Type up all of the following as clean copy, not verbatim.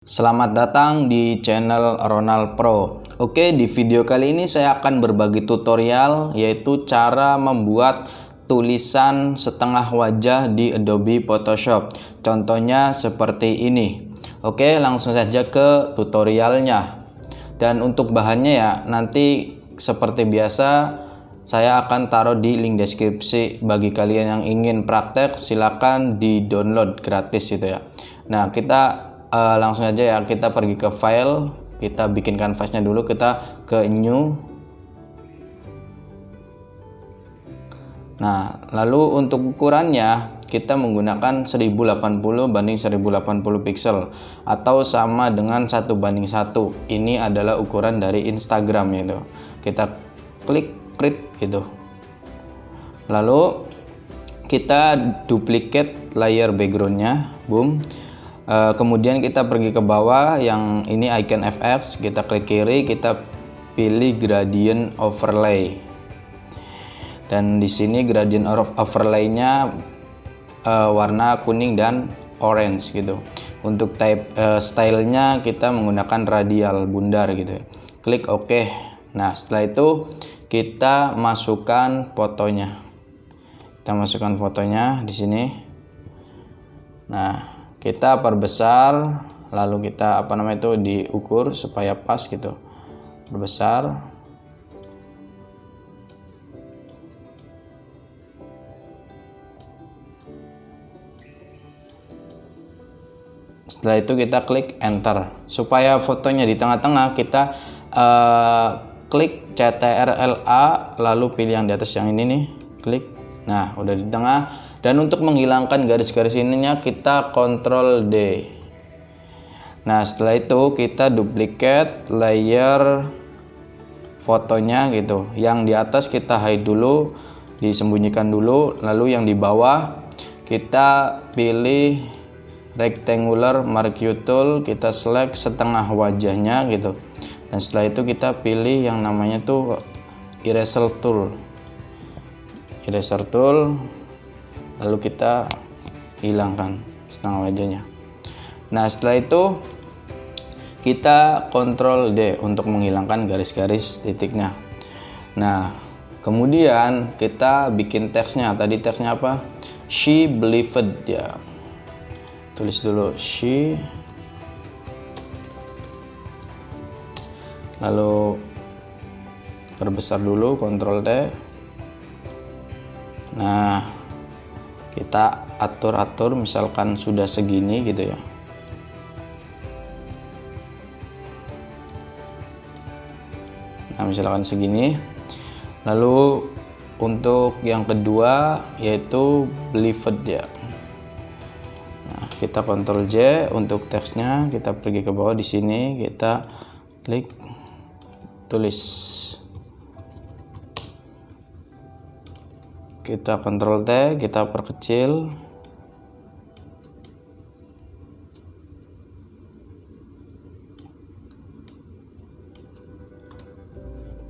Selamat datang di channel Ronald Pro. Oke, di video kali ini saya akan berbagi tutorial yaitu cara membuat tulisan setengah wajah di Adobe Photoshop. Contohnya seperti ini. Oke, langsung saja ke tutorialnya. Dan untuk bahannya ya, nanti seperti biasa saya akan taruh di link deskripsi. Bagi kalian yang ingin praktek silakan di download gratis gitu ya. Nah, kita langsung aja ya, kita pergi ke file, kita bikin kanvasnya dulu, kita ke new. Nah, lalu untuk ukurannya kita menggunakan 1080 banding 1080 pixel atau sama dengan 1:1. Ini adalah ukuran dari Instagram itu. Kita klik create gitu. Lalu kita duplicate layer backgroundnya, boom. Kemudian kita pergi ke bawah yang ini icon FX, kita klik kiri, kita pilih gradient overlay. Dan di sini gradient overlay-nya warna kuning dan orange gitu. Untuk type stylenya kita menggunakan radial bundar gitu. Klik OK. Nah, setelah itu kita masukkan fotonya. Kita masukkan fotonya di sini. Nah, kita perbesar, lalu kita diukur supaya pas gitu, perbesar. Setelah itu kita klik enter supaya fotonya di tengah-tengah. Kita klik CTRL-A lalu pilih yang di atas yang ini nih, klik. Nah, udah di tengah. Dan untuk menghilangkan garis-garis ininya kita Ctrl D. Nah, setelah itu kita duplicate layer fotonya gitu. Yang di atas kita hide dulu, disembunyikan dulu. Lalu yang di bawah kita pilih rectangular marquee tool, kita select setengah wajahnya gitu. Dan setelah itu kita pilih yang namanya tuh eraser tool. Eraser tool, lalu kita hilangkan setengah wajahnya. Nah, setelah itu kita Ctrl D untuk menghilangkan garis-garis titiknya. Nah, kemudian kita bikin teksnya. Tadi teksnya apa? She believed ya. Tulis dulu she. Lalu perbesar dulu, Ctrl D. Nah, kita atur-atur misalkan sudah segini gitu ya. Nah, misalkan segini. Lalu untuk yang kedua yaitu believed ya. Nah, kita Ctrl J untuk teksnya, kita pergi ke bawah di sini, kita klik tulis. Kita Ctrl T, kita perkecil.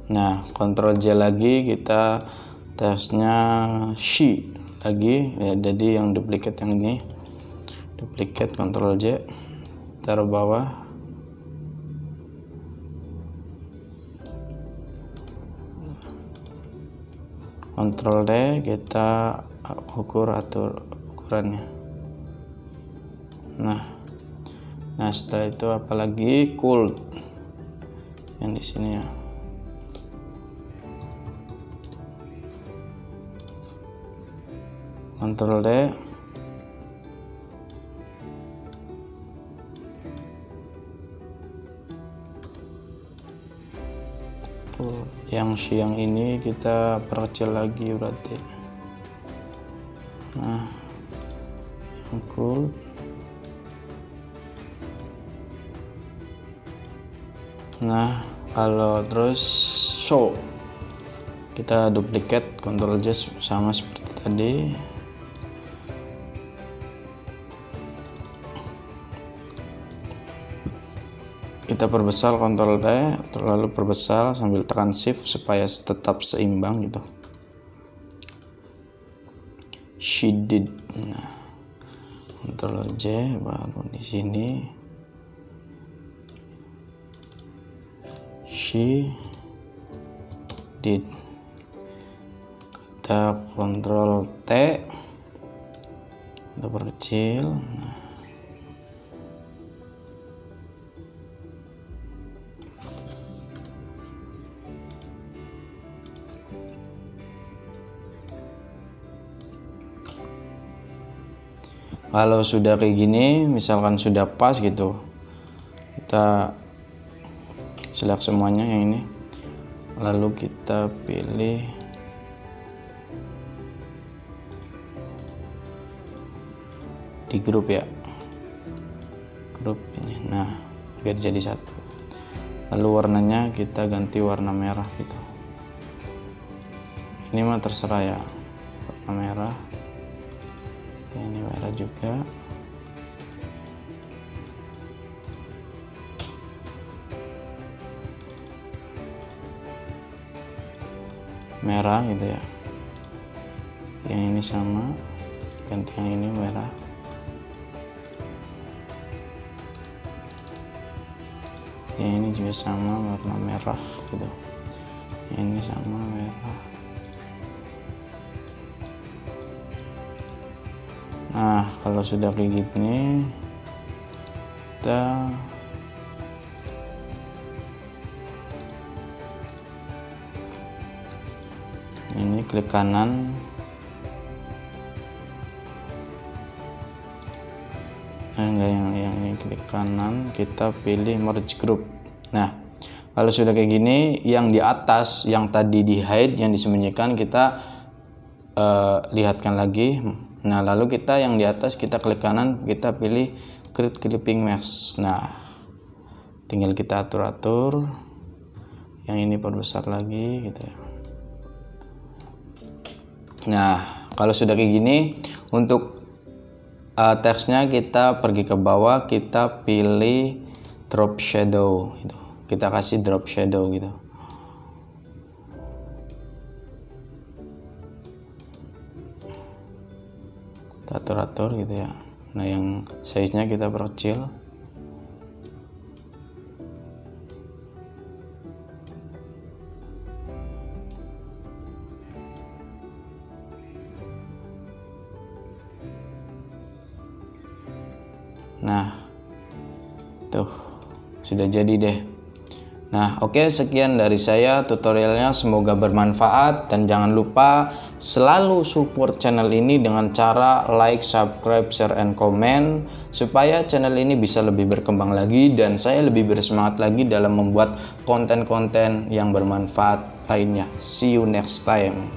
Nah, Ctrl J lagi, kita teksnya she lagi ya, jadi yang duplicate yang ini. Duplicate, Ctrl J, taruh bawah. Ctrl D, kita atur ukurannya. Nah, setelah itu apalagi cool yang di sini ya. Ctrl D. Yang siang ini kita perkecil lagi berarti. Nah, yang cool. Nah, kalau terus show, kita duplicate, Ctrl J sama seperti tadi. Kita perbesar, Ctrl D, lalu perbesar sambil tekan shift supaya tetap seimbang gitu. She did. Nah, Ctrl J baru di sini. she did. Kita Ctrl T, kita perkecil. Kalau sudah kayak gini, misalkan sudah pas gitu, kita select semuanya yang ini, lalu kita pilih di grup ya, grup ini. Nah, biar jadi satu. Lalu warnanya kita ganti warna merah gitu. Ini mah terserah ya, warna merah. Ini merah juga. Merah gitu ya. Yang ini sama, ganti yang ini merah. Yang ini juga sama warna merah gitu. Yang ini sama merah. Nah, kalau sudah kayak gini, kita ini klik kanan, enggak, yang ini klik kanan, kita pilih merge group. Nah, kalau sudah kayak gini, yang di atas yang tadi di hide, yang disembunyikan, kita lihatkan lagi. Nah, lalu kita yang di atas kita klik kanan, kita pilih create clipping mesh. Nah, tinggal kita atur-atur. Yang ini perbesar lagi gitu ya. Nah, kalau sudah kayak gini, untuk teksnya kita pergi ke bawah, kita pilih drop shadow gitu. Kita kasih drop shadow gitu. Atur-atur gitu ya. Nah, yang size-nya kita perkecil. Nah, tuh sudah jadi deh. Nah, oke, sekian dari saya tutorialnya, semoga bermanfaat, dan jangan lupa selalu support channel ini dengan cara like, subscribe, share, and comment supaya channel ini bisa lebih berkembang lagi dan saya lebih bersemangat lagi dalam membuat konten-konten yang bermanfaat lainnya. See you next time.